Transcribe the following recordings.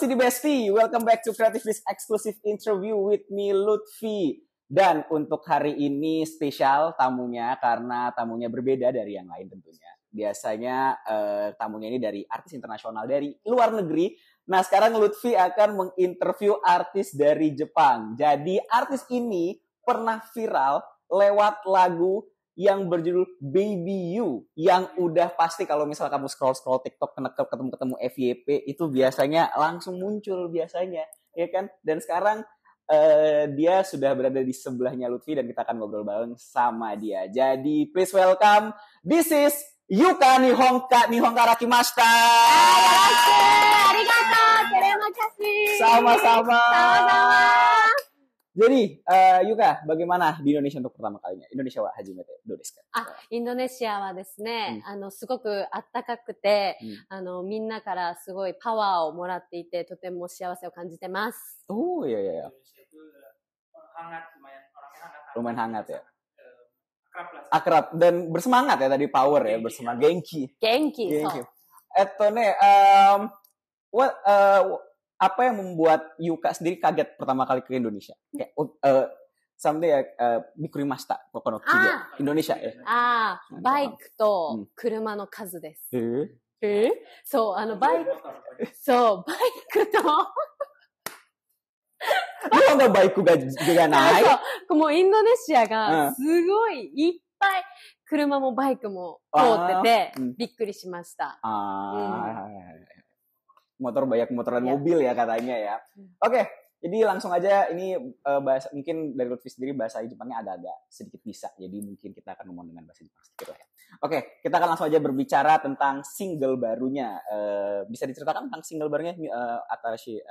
Sidi Besti, welcome back to Creative Biz Exclusive Interview with me Lutfi. Dan untuk hari ini spesial tamunya karena tamunya berbeda dari yang lain tentunya. Biasanya tamunya ini dari artis internasional dari luar negeri. Nah sekarang Lutfi akan menginterview artis dari Jepang. Jadi artis ini pernah viral lewat lagu yang berjudul Baby You, yang udah pasti kalau misal kamu scroll TikTok ketemu FYP itu biasanya langsung muncul biasanya, ya kan? Dan sekarang dia sudah berada di sebelahnya Lutfi dan kita akan ngobrol bareng sama dia. Jadi please welcome, this is Yuka Nihonga Rakimashita. Arigato, terima kasih. Sama-sama. Sama-sama. Jadi, Yuka, bagaimana di Indonesia untuk pertama kalinya? Indonesia wa hajimete, do desu ka? インドネシアはですね、すごくあったかくて、みんなからすごいパワーをもらっていて、とても幸せを感じてます。Oh, iya. Lumayan hangat ya. Akrab dan bersemangat ya tadi, power ya, bersemangat, genki. Genki. Apa yang membuat Yuka sendiri kaget pertama kali ke Indonesia? Kayak someday bikurimashita kono kiga Indonesia ya. バイクと車の数です。そう、バイクとLu nggak baiku juga naik? そう、もうインドネシアがすごいいっぱい車もバイクも通っててびっくりしました。Motor banyak motor dan mobil ya katanya ya. Oke, jadi langsung aja ini bahasa mungkin dari Lutfi sendiri bahasa Jepangnya agak-agak sedikit bisa. Jadi mungkin kita akan ngomong dengan bahasa Jepang sedikit lah ya. Oke, kita akan langsung aja berbicara tentang single barunya. Bisa diceritakan tentang single barunya Atarashi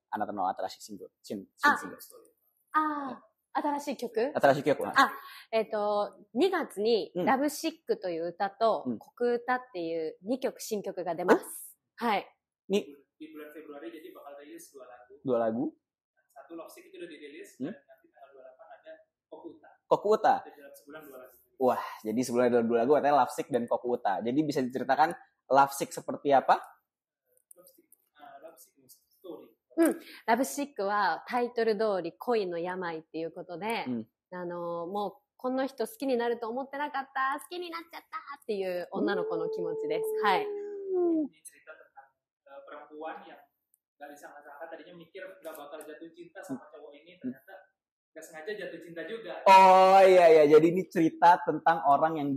Anata no Atarashi single. 新しい曲新しい曲。2月にラブシックという歌と国歌っていう2曲新曲が出ます。はい。Di bulan Februari jadi bakal rilis 2 lagu. 2 lagu. Satu Love Sick itu udah dirilis dan nanti tanggal 28 ada Kokuuta. Kokuuta. Dalam sebulan 2 lagu. Wah, jadi sebulan ada 2 lagu katanya Love Sick dan Kokuuta. Jadi bisa diceritakan Love Sick seperti apa? Love Sick story. ラブシックはタイトル通り恋の病っていうことで、もうこの人好きになると思ってなかった、好きになっちゃったっていう女の子の気持ちです。はい。Ini cerita tentang perempuan yang dari sangat-sangat tadinya mikir nggak bakal jatuh cinta sama cowok ini, ternyata nggak sengaja jatuh cinta juga. Oh iya, jadi ini cerita tentang orang yang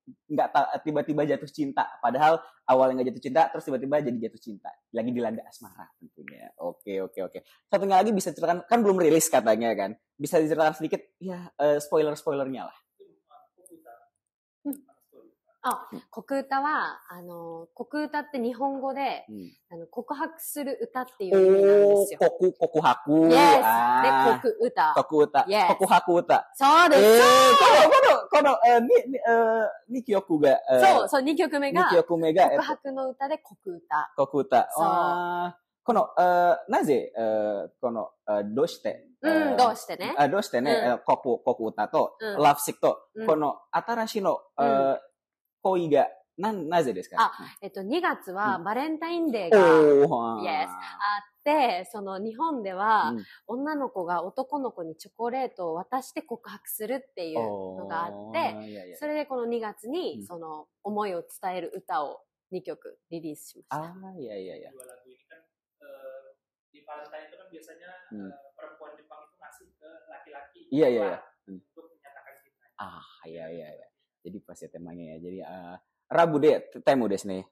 nggak tiba-tiba jatuh cinta, padahal awalnya nggak jatuh cinta, terus tiba-tiba jadi jatuh cinta, lagi dilanda asmara tentunya. Oke. Satunya lagi bisa ceritakan, kan belum rilis katanya kan, bisa diceritakan sedikit ya spoilernya lah. 国歌は、国歌って日本語で、告白する歌っていう意味なんですよ。告白。Yes. で、国歌。Yes. 告白歌。そうです。この、2曲が、そう、2曲目が、告白の歌で国歌。国歌。この、なぜ、この、どうしてどうしてね。どうしてね、国歌と、ラブシックと、この、新しいの、恋が、なぜですか？2月はバレンタインデーが、Yes、あって、その日本では、女の子が男の子にチョコレートを渡して告白するっていうのがあって、それでこの2月に、その思いを伝える歌を2曲リリースしました。Iya. Dua lagu ini kan di Valentine itu kan biasanya perempuan Jepang itu ngasih ke laki-laki untuk menyatakan cinta. Iya. Jadi pasti temanya ya. Jadi Rabu de temu desu ne.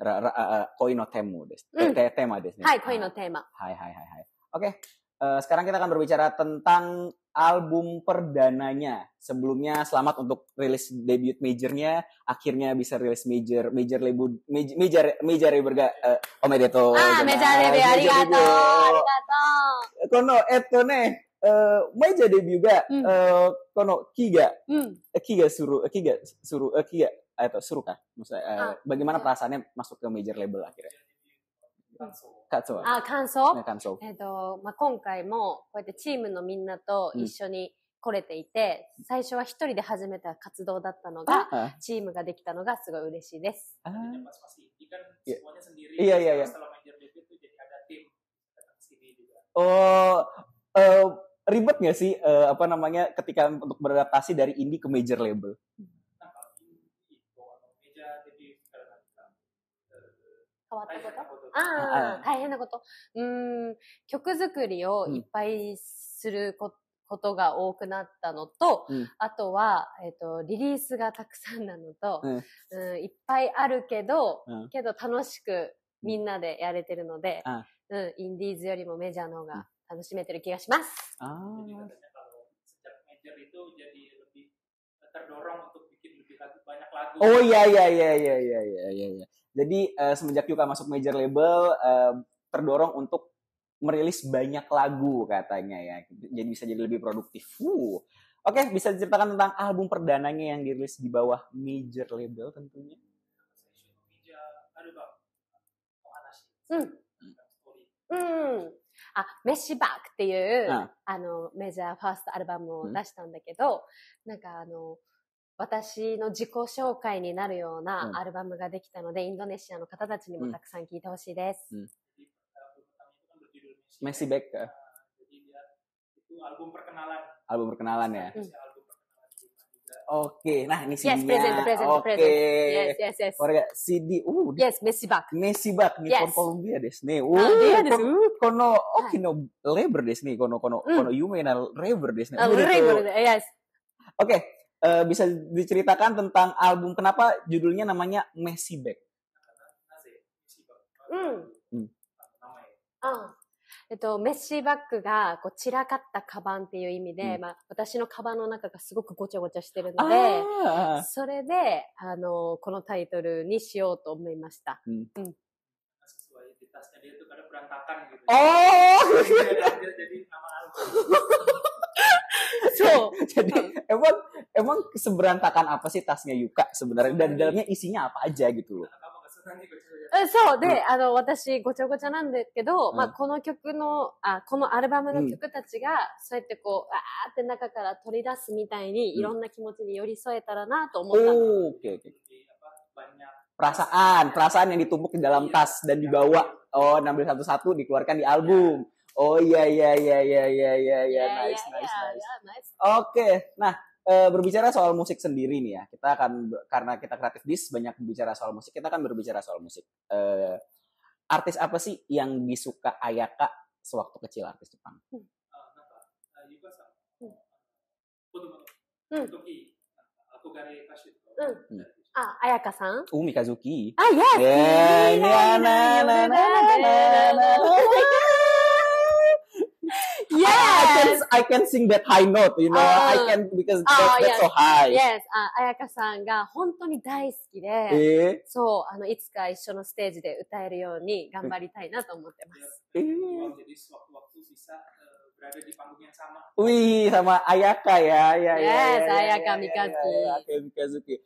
Koi no temu desu. Tema desu ne. Hai, koi no tema. Hai. Oke. Sekarang kita akan berbicara tentang album perdananya. Sebelumnya selamat untuk rilis debut majornya. Akhirnya bisa rilis major label label ga omedetou. Major label arigato. Kono ne major debut ga kono kiga suruh kah? Maksudnya bagaimana perasaannya masuk ke major label akhirnya? 感想、今回もこうやってチームのみんなと一緒に来れていて、最初は一人で始めた活動だったのが、チームができたのがすごい嬉しいです。Iya. Oh, ribet nggak sih apa namanya ketika untuk beradaptasi dari indie ke major label? 変わったことああ、大変なこと。曲作りをいっぱいすることが多くなったのと、あとは、リリースがたくさんなのと、いっぱいあるけど、楽しくみんなでやれてるので、インディーズよりもメジャーの方が楽しめてる気がします。Oh iya. Jadi semenjak Yuka masuk major label terdorong untuk merilis banyak lagu katanya ya. Jadi bisa jadi lebih produktif. Oke, bisa diceritakan tentang album perdananya yang dirilis di bawah major label tentunya? メッシバックっていう、メジャーファーストアルバムを出したんだけど、なんか私の自己紹介になるようなアルバムができたので、インドネシアの方たちにもたくさん聴いてほしいです。Messi Back. Album perkenalan ya. Oke, nah ini CD-nya. Present. Yes. CD. Yes, Messi Back nih from Colombia desu ne. Kono Okino labor desu ne. Kono yume na labor desu ne. Yes. Oke, bisa diceritakan tentang album kenapa judulnya namanya Messi Back? メッシーバッグが散らかったカバンっていう意味で、私のカバンの中がすごくごちゃごちゃしてるので、それでこのタイトルにしようと思いました。Jadi emang seberantakan apa sih tasnya Yuka sebenarnya dan di dalamnya isinya apa aja gitu loh. そうで、私ごちゃごちゃなんですけど、この曲のこのアルバムの曲たちがそうやってこうって中から取り出すみたいにいろんな気持ちに寄り添えたらなと思ったの。Oke. Perasaan yang ditumpuk di dalam tas dan dibawa. Ngambil satu-satu dikeluarkan di album. Iya. Nice. Oke. Nah, berbicara soal musik sendiri nih ya, kita akan karena kita kreatif dis banyak berbicara soal musik, kita akan berbicara soal musik. Artis apa sih yang disuka Ayaka sewaktu kecil, artis Jepang? Ayaka-san? Mikazuki. Yes. Yes, I can sing that high note, you know. I can because that's so high. Yes, 彩香さんが本当に大好きで、そういつか一緒のステージで歌えるように頑張りたいなと思ってます。Wih, sama Ayaka ya. Yes, Ayaka Mikazuki.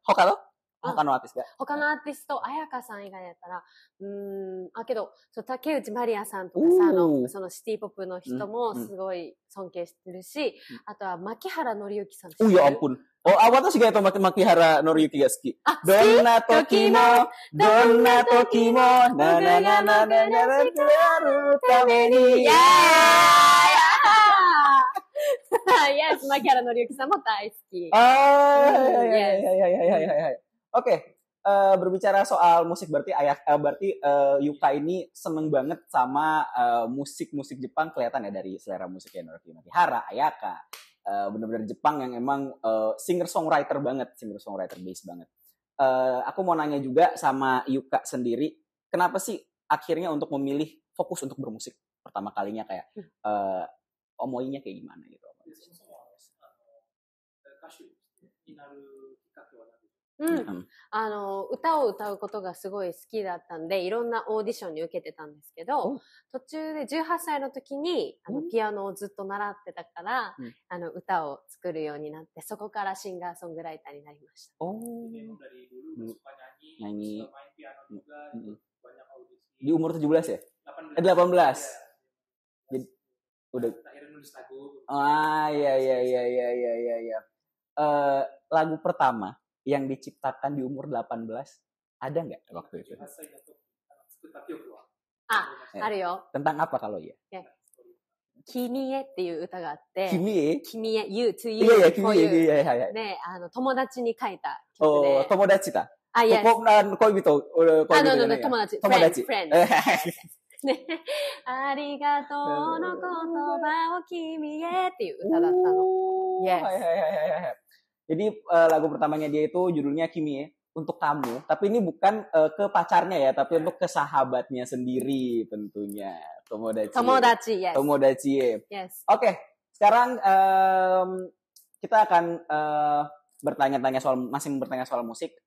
Hokano? 他のアーティスト他のアーティスト、彩香さん以外だったら、けど、竹内まりやさんとかさ、そのシティポップの人もすごい尊敬してるし、あとは牧原紀之さん。Ya ampun.私がMakihara Noriyukiが好き。どんな時も、なななななななるために。Yes, 牧原紀之さんも大好き。Oke, berbicara soal musik berarti Yuka ini seneng banget sama musik-musik Jepang, kelihatan ya dari selera musiknya Naruki Makihara, Ayaka. Benar-benar Jepang yang emang singer-songwriter base banget. Aku mau nanya juga sama Yuka sendiri, kenapa sih akhirnya untuk memilih fokus untuk bermusik pertama kalinya kayak omoinya kayak gimana gitu? 歌を歌うことがすごい好きだったんで、いろんなオーディションに受けてたんですけど、途中で18歳の時にピアノをずっと習ってたから、歌を作るようになって、そこからシンガーソングライターになりました。Nyanyi di umur 17 ya? 18. Jadi udah. Iya. Lagu pertama yang diciptakan di umur 18 ada nggak waktu itu? あるよ。Tentang apa kalau ya? 君へっていう歌があって、君へ you, to you, for you. で、友達に書いた曲で。友達だ。yes. 恋人。no, 友達。friend. ね、ありがとうの言葉を君へっていう歌だったの。Yes. Jadi lagu pertamanya dia itu judulnya Kimi untuk kamu, tapi ini bukan ke pacarnya ya, tapi untuk ke sahabatnya sendiri tentunya. Tomodachi, yes. Tomodachi. Yes. Oke, sekarang kita akan bertanya-tanya soal musik.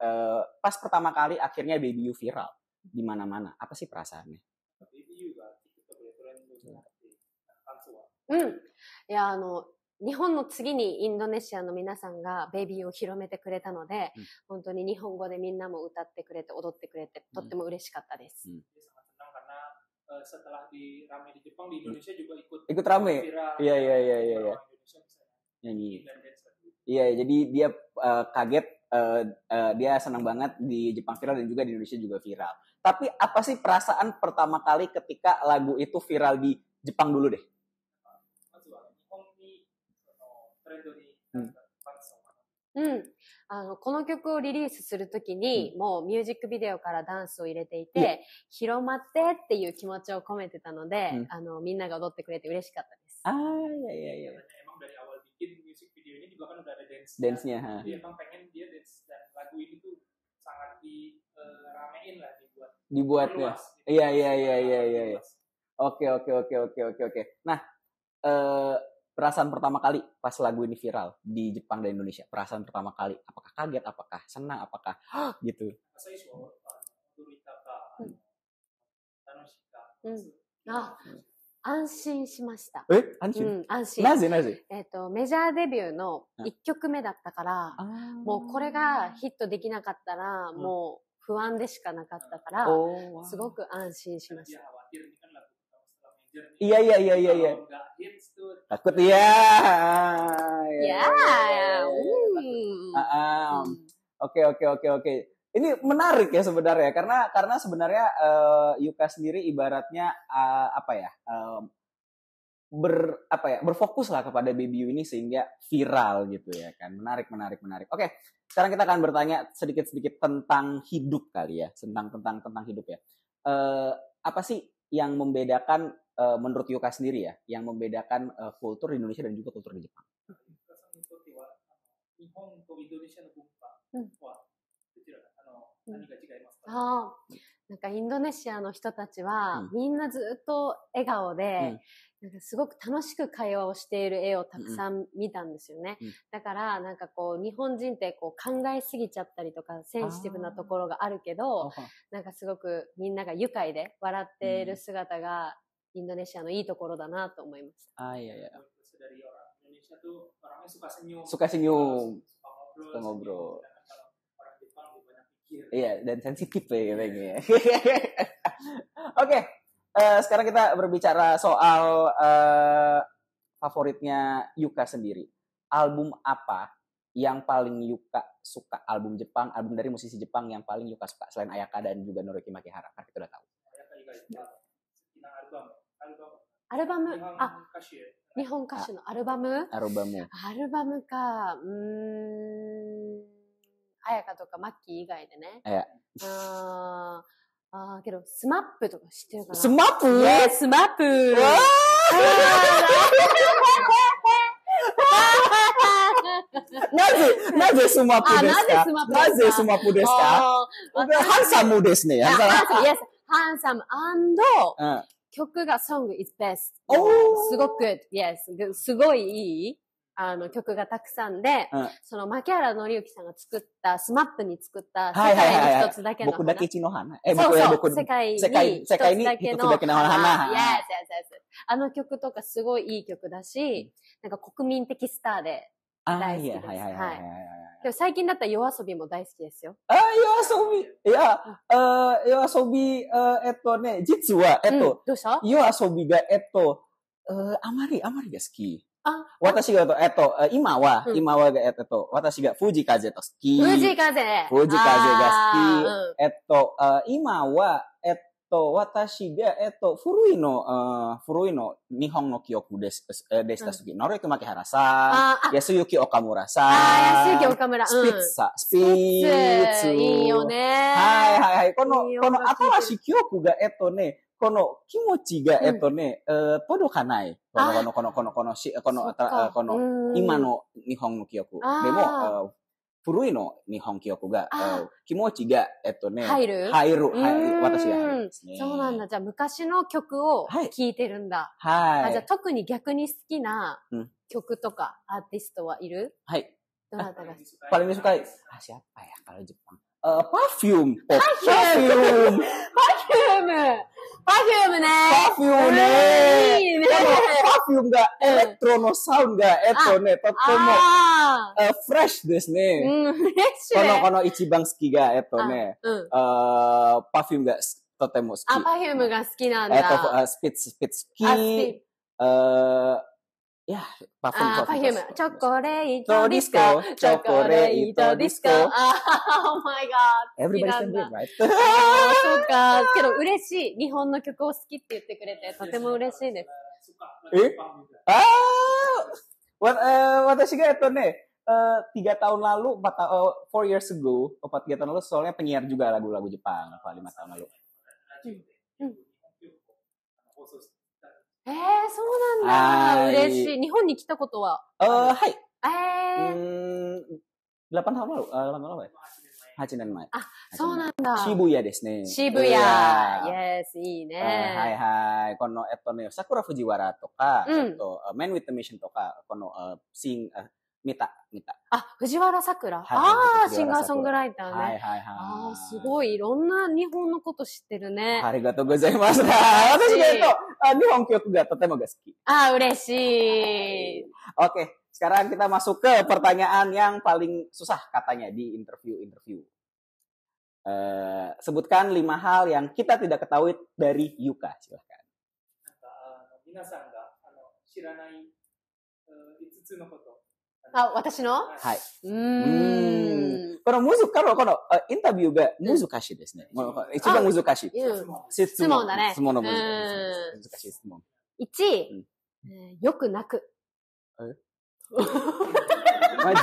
Pas pertama kali akhirnya Baby You viral di mana-mana, apa sih perasaannya? Hmm. いや、日本の次にインドネシアの皆さんがベイビーを広めてくれたので、本当に日本語でみんなも歌ってくれて踊ってくれてとっても嬉しかったです。Setelah rame di Jepang, di Indonesia juga ikut rame. Iya. Nyanyi. Iya, jadi dia kaget, dia senang banget di Jepang viral dan juga di Indonesia juga viral. Tapi apa sih perasaan pertama kali ketika lagu itu viral di Jepang dulu deh? この曲をリリースするときに、もうミュージックビデオからダンスを入れていて、広まってっていう気持ちを込めてたので、みんなが踊ってくれて嬉しかったです。Iya. Emang dari awal bikin music video ini juga kan udah ada dance-nya. Dia emang pengen dia dance dan lagu ini tuh sangat diramein lah dibuatnya. Iya. Oke. Nah, perasaan pertama kali pas lagu ini viral di Jepang dan Indonesia, perasaan pertama kali, apakah kaget, apakah senang, apakah gitu? Ansin しました。安心？安心。なぜ？メジャーデビューの1曲目だったから、もうこれがヒットできなかったら、もう不安でしかなかったから、すごく安心しました。Iya. Takut ya. Oke. Ini menarik ya sebenarnya karena sebenarnya Yuka sendiri ibaratnya berfokus lah kepada Baby You ini sehingga viral gitu ya kan. Menarik. Oke, sekarang kita akan bertanya sedikit tentang hidup kali ya, tentang hidup ya. Apa sih yang membedakan menurut Yuka sendiri ya, yang membedakan kultur di Indonesia dan juga kultur di Jepang? なんかインドネシアの人たちは、みんなずっと笑顔で、なんかすごく楽しく会話をしている絵をたくさん見たんですよね。だからなんかこう日本人ってこう考えすぎちゃったりとかセンシティブなところがあるけど、なんかすごくみんなが愉快で笑っている姿がインドネシアのいいところだなと思いました。Iya. Dari orang Indonesia tuh orangnya suka senyum, suka ngobrol. Iya, dan sensitif ya katanya. Oke, sekarang kita berbicara soal favoritnya Yuka sendiri. Album apa yang paling Yuka suka? Album Jepang, album dari musisi Jepang yang paling Yuka suka selain Ayaka dan juga Noruki Makihara. Kan kita udah tahu. アルバム、日本歌手のアルバムか。彩香とかマッキー以外でね。けど、スマップとか知ってるかな？スマップ？いや、スマップ！なぜスマップですか？ハンサムですね。ハンサム&曲が Song is best。すごく、すごいいい曲がたくさんで、その牧原紀之さんが作ったスマップに作った世界に一つだけの花。僕だけ一の花。そう、世界に一つだけの花。あの曲とかすごいいい曲だし、なんか国民的スターで大好きです。でも最近だったらYOASOBIも大好きですよ。YOASOBI。いや、YOASOBI、ね、実は、どうした？ YOASOBI が、あまりが好き。私が、今はが、私が藤風と好き。藤風が好き。今は、watashi ga, furui no nihon no kyoku deshita sugi. Noroi Makiharasa, Yasuyuki Okamura-san. Yasuyuki Okamura. Spitz. いいよね。はい。このいい音楽新しい記憶が、この気持ちが、届かない。この、今の日本の記憶。でも、古いの日本記憶が、気持ちが、入る。私が入るんですね。そうなんだ。じゃあ、昔の曲を聴いてるんだ。はい。じゃあ、特に逆に好きな曲とか、アーティストはいる？はい。どなたがpaling disukai? Siapa ya kalau Jepang? Perfume. Perfume ね。Perfume ね。いいね。Perfume がエレクトロのサウンドがとてもフレッシュですね。フレッシュね。この一番好きがPerfume がとても好き。Perfume が好きなんだ。スピッツ好き。Perfume. チョコレートディスコ。チョコレートディスコ。Oh my god. Everybody's can do it, right? そうか。けど嬉しい。日本の曲を好きって言ってくれて、とても嬉しいです。私が3 tahun lalu, 4 years ago, 3 tahun lalu, soalnya penyiar juga lagu-lagu Jepang, 5 tahun lalu. そうなんだ。嬉しい。日本に来たことは？はい。8 tahun lalu. 8年前。そうなんだ。渋谷ですね。渋谷。Yes、いいね。はい。この、Sakura Fujiwara とか、Man with the Mission とか、この、見た。藤原さくら。シンガーソングライターね。すごい、いろんな日本のこと知ってるね。ありがとうございます。私が日本曲がとても好き。嬉しい。Oke, sekarang kita masuk ke pertanyaan yang paling susah katanya di interview. Sebutkan 5 hal yang kita tidak ketahui dari Yuka, silahkan. 皆さんが知らない5つのこと。私の？はい。このインタビューが難しいですね。一番難しい。質問だね。質問の難しい質問。1、よく泣く。マジ？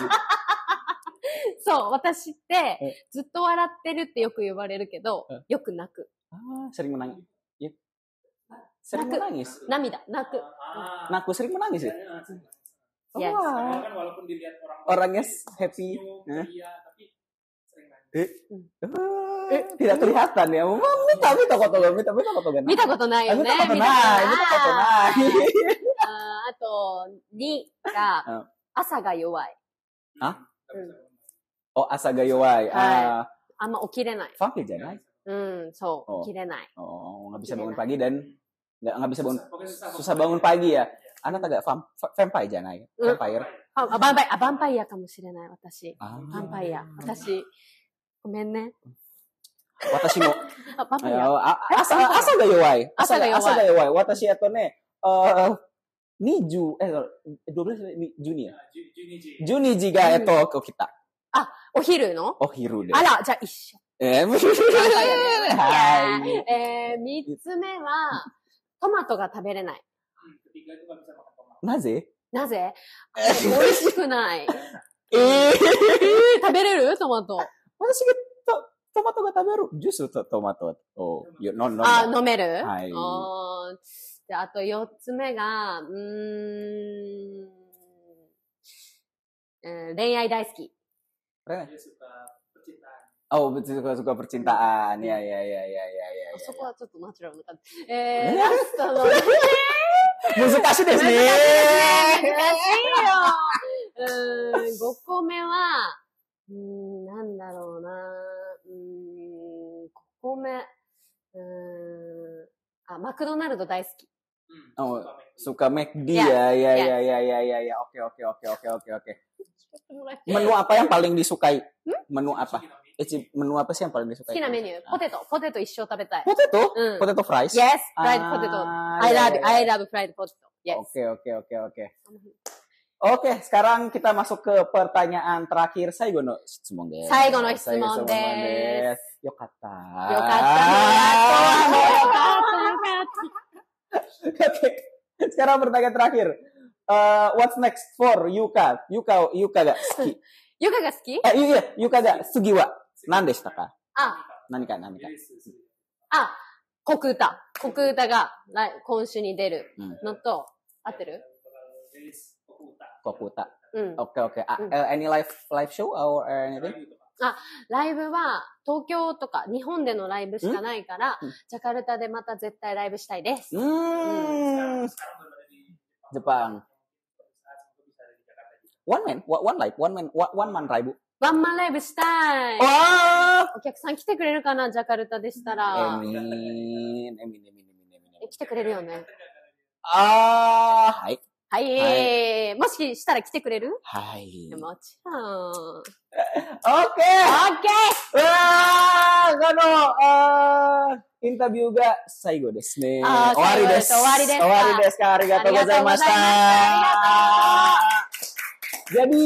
そう、私ってずっと笑ってるってよく言われるけど、よく泣く。sering menangis. Sering menangis. 涙、泣く。sering menangis ya? Yes. Kan walaupun dilihat orangnya happy, tapi sering nangis. Tidak kelihatan ya. Mintaことが見たことないよね。見たことない。あと、2が、朝が弱い。朝が弱い。あんま起きれない。Funky じゃない？そう、起きれない。nggak bisa bangun pagi dan nggak bisa bangun, susah bangun pagi ya. あなたがヴァンパイじゃない？ヴァンパイア？ヴァンパイアかもしれない、私。ヴァンパイア。私、ごめんね。私も。ヴァンパイア。朝が弱い。朝が弱い。私、12時が、起きた。お昼の？お昼で。あら、じゃあ一緒。3つ目は、トマトが食べれない。なぜ？美味しくない。食べれる？トマト。私がトマトが食べる。ジュースとトマトを飲める？はい。じゃあ、あと4つ目が、恋愛大好き。suka percintaan. Ya. そこはちょっとナチュラルな感じ。ラストの。難しいですね。難しいよ。5個目は、なんだろうな。5個目。マクドナルド大好き。suka McD ya. Oke. Menu apa yang paling disukai? Menu apa? Menu apa sih yang paling disukai? 好きなメニュー。ポテト一生食べたい。ポテト？Potato fries? Yes, fried potato. I love fried potato. Yes. Oke, sekarang kita masuk ke pertanyaan terakhir. 最後の質問です。最後の質問です。Yokata. Yokata. Oke. Sekarang pertanyaan terakhir. What's next for Yuka? Yuka ga suki? Yuka ga suki? Iya, Yuka ga sugi wa nan deshita ka? Nani ka? 国歌。国歌が今週に出るのと、合ってる？国歌。Okay. Any live show or anything? ライブは東京とか日本でのライブしかないから、ジャカルタでまた絶対ライブしたいです。Jepang. One man live, one man live. ワンマンライブしたい。お客さん来てくれるかな、ジャカルタでしたら。来てくれるよね。はい。はい。もししたら来てくれる？はい。もちろん。オッケー。インタビューが最後ですね。終わりです。終わりですか。ありがとうございました。Jadi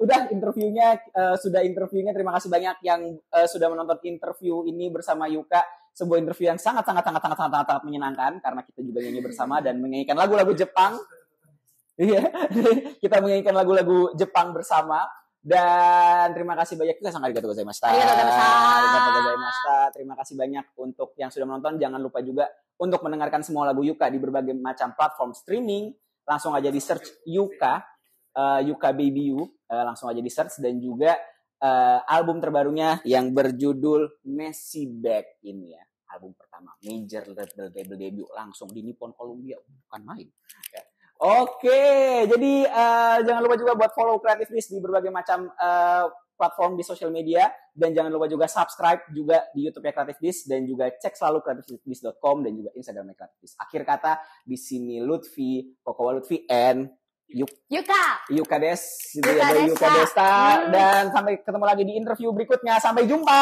sudah interviewnya. Terima kasih banyak yang sudah menonton interview ini bersama Yuka. Sebuah interview yang sangat menyenangkan karena kita juga nyanyi bersama dan menyanyikan lagu-lagu Jepang. Iya, kita menyanyikan lagu-lagu Jepang bersama. Dan terima kasih banyak juga sangat arigatou gozaimashita. Terima kasih banyak untuk yang sudah menonton. Jangan lupa juga untuk mendengarkan semua lagu Yuka di berbagai macam platform streaming. Langsung aja di search Yuka Baby You, langsung aja di search. Dan juga album terbarunya yang berjudul Messi Back ini ya, album pertama major label debut langsung di Nippon Columbia, bukan main ya. Oke, jadi jangan lupa juga buat follow Creative Biz di berbagai macam platform di sosial media, dan jangan lupa juga subscribe juga di YouTube-nya Creative Biz, dan juga cek selalu creativebiz.com dan juga Instagram Creative Biz. Akhir kata di sini Lutfi, Kokowa Lutfi and Yuka des, Yuka Desta, dan sampai ketemu lagi di interview berikutnya. Sampai jumpa.